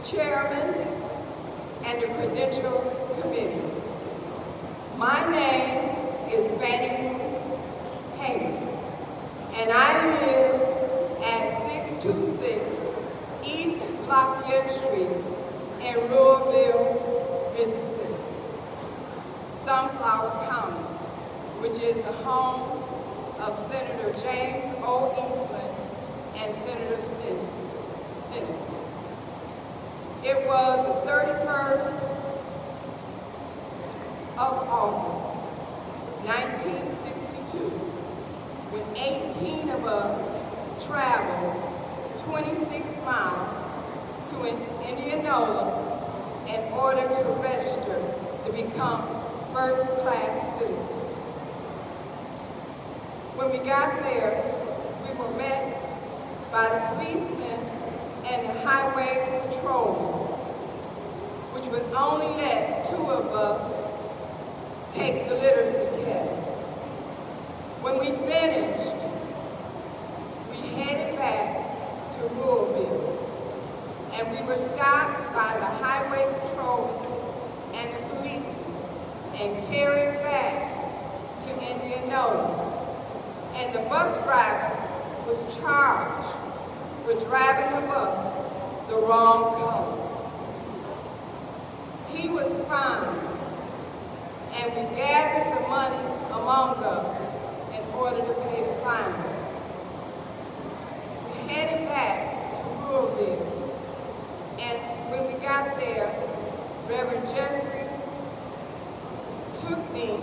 Chairman, and the Credential Committee. My name is Fannie Lou Hamer, and I live at 626 East Lafayette Street in Louisville, Mississippi, Sunflower County, which is the home of Senator James O. Eastland and Senator Stennis. It was the 31st of August, 1962, when 18 of us traveled 26 miles to Indianola in order to register to become first-class citizens. When we got there, we were met by the policemen and the highway patrol, which would only let 2 of us take the literacy test. When we finished, we headed back to Louisville, and we were stopped by the highway patrol and the policemen and carried back to Indianola. And the bus driver was charged with driving the bus the wrong color. He was fined, and we gathered the money among us in order to pay the fine. We headed back to Louisville, and when we got there, Reverend Jeffrey took me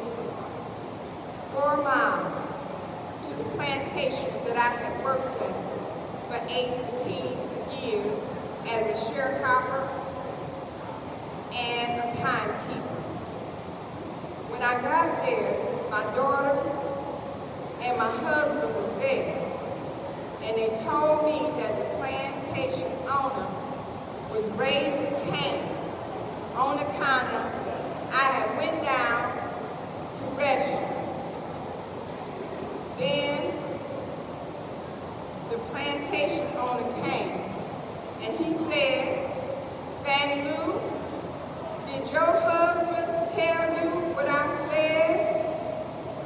4 miles to the plantation that I had worked at for 18 years as a sharecropper and a timekeeper. When I got there, my daughter and my husband was there, and they told me that the plantation owner was raising cane on account of I had went down to register. Then the plantation owner came, and he said, "Fannie Lou, did your husband tell you what I said,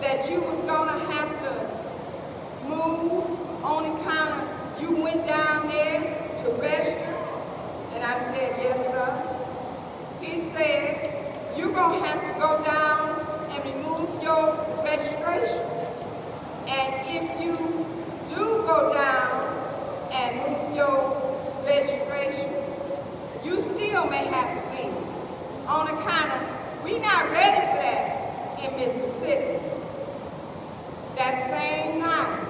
that you was gonna have to move on account of you went down there to register?" And I said, "Yes, sir." He said, "You're gonna have to go down and remove your registration. And if you do go down and move your registration, you still may have to leave on account of we not ready for that in Mississippi." That same night,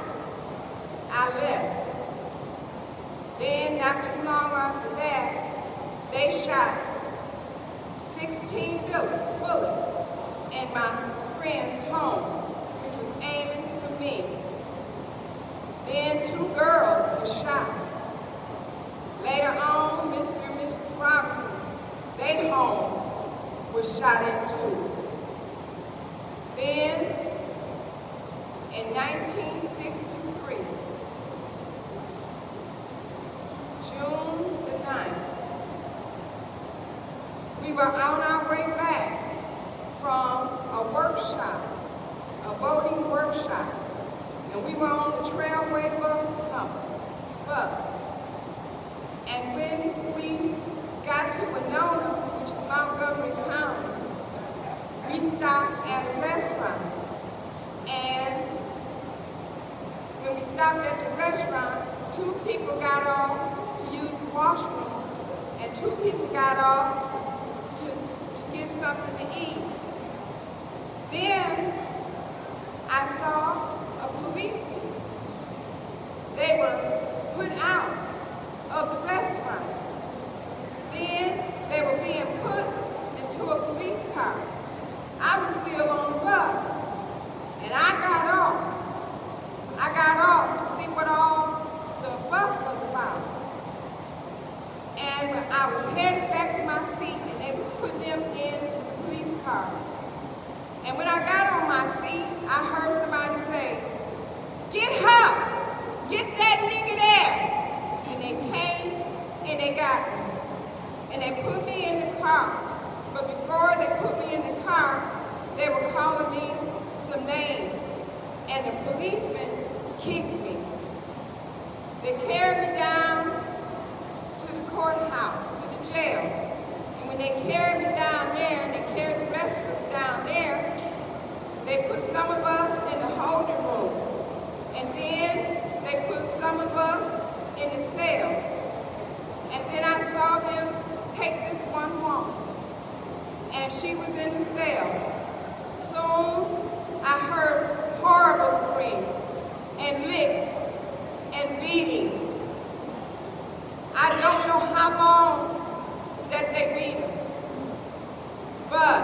I left. Then, not too long after that, they shot 16 bullets in my friend's home, which was aiming for me. Then 2 girls were shot. Later on, Mr. and Mrs. Robinson, their home was shot in too. Then, in 1963, June the 9th, we were on our way back from a workshop, a voting workshop, and we were on the Trailway bus. And when we got to Winona, which is Montgomery County, we stopped at a restaurant. And when we stopped at the restaurant, 2 people got off to use the washroom, and 2 people got off to get something to eat. Then I saw a policeman. They were put out of the restaurant. Then they were being put into a police car. I was still on the bus, and I got off. I got off to see what all the fuss was about. And I was headed back to my seat, and they was putting them in the police car. And when I got on my some of us in the holding room. And then they put some of us in the cells. And then I saw them take this one woman, and she was in the cell. Soon I heard horrible screams and licks and beatings. I don't know how long that they beat her, but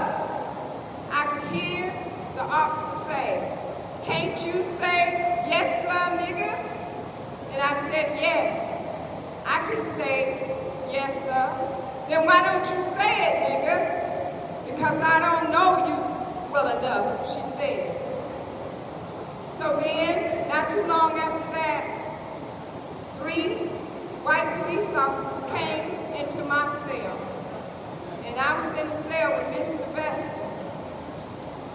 I could hear the officer say, "Can't you say, 'Yes, sir, nigga'?" And I said, "Yes, I can say, 'Yes, sir.'" "Then why don't you say it, nigga?" "Because I don't know you well enough," she said. So then, not too long after that, 3 white police officers came into my cell. And I was in the cell with Miss Sylvester.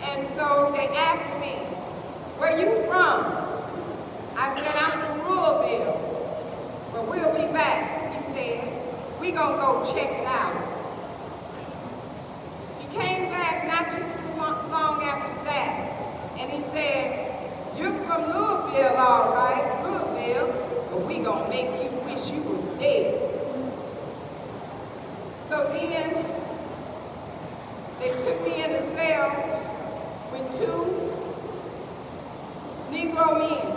And so they asked me, "Where you from?" I said, "I'm from Louisville." "But we'll be back," he said. "We gonna go check it out." He came back not too long after that, and he said, "You're from Louisville, all right, Louisville, but we gonna make you wish you were dead." So then, they took me in a cell with 2 Negro men.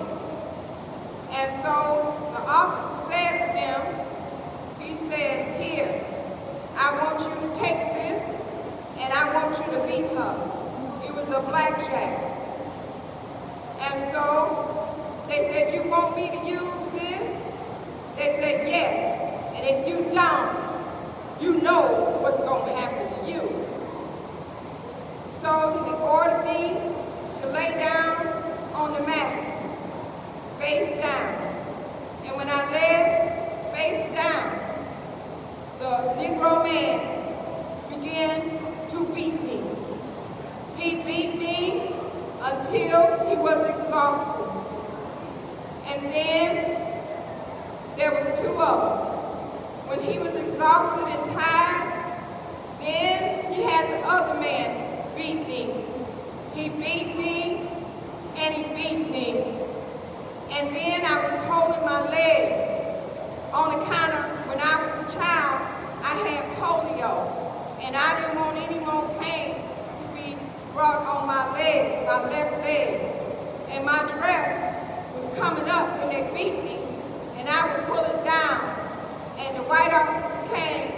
And so the officer said to them, he said, "Here, I want you to take this, and I want you to beat her." It was a blackjack. And so they said, "You want me to use this?" They said, "Yes, and if you don't, you know what's going to happen to you." So he ordered me to lay down on the mattress, face down. And when I lay face down, the Negro man began to beat me. He beat me until he was exhausted. And then there was 2 of them. When he was exhausted and tired, then he had the other man beat me. He beat me and he beat me. And then I was holding my legs on account of when I was a child, I had polio. And I didn't want any more pain to be brought on my leg, my left leg. And my dress was coming up when they beat me, and I would pull it down. And the white officer came,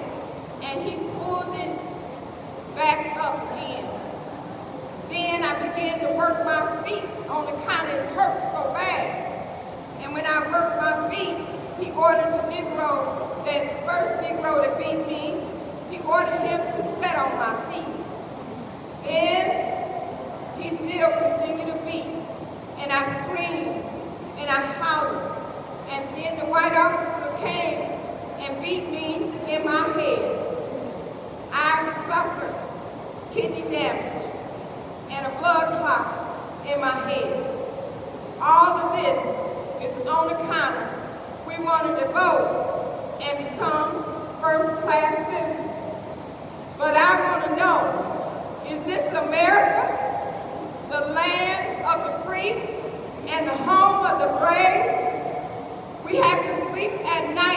and he pulled it back up again. Then I began to work my feet on account it hurt so bad. And when I worked my feet, he ordered the Negro, that first Negro that beat me, he ordered him to sit on my feet. Then he still continued to beat, and I screamed and I hollered. And then the white officer came and beat me in my head. I suffered kidney damage and a blood clot in my head. All of this is on account of we wanted to vote and become first-class citizens. But I want to know, is this America, the land of the free and the home of the brave? We have to sleep at night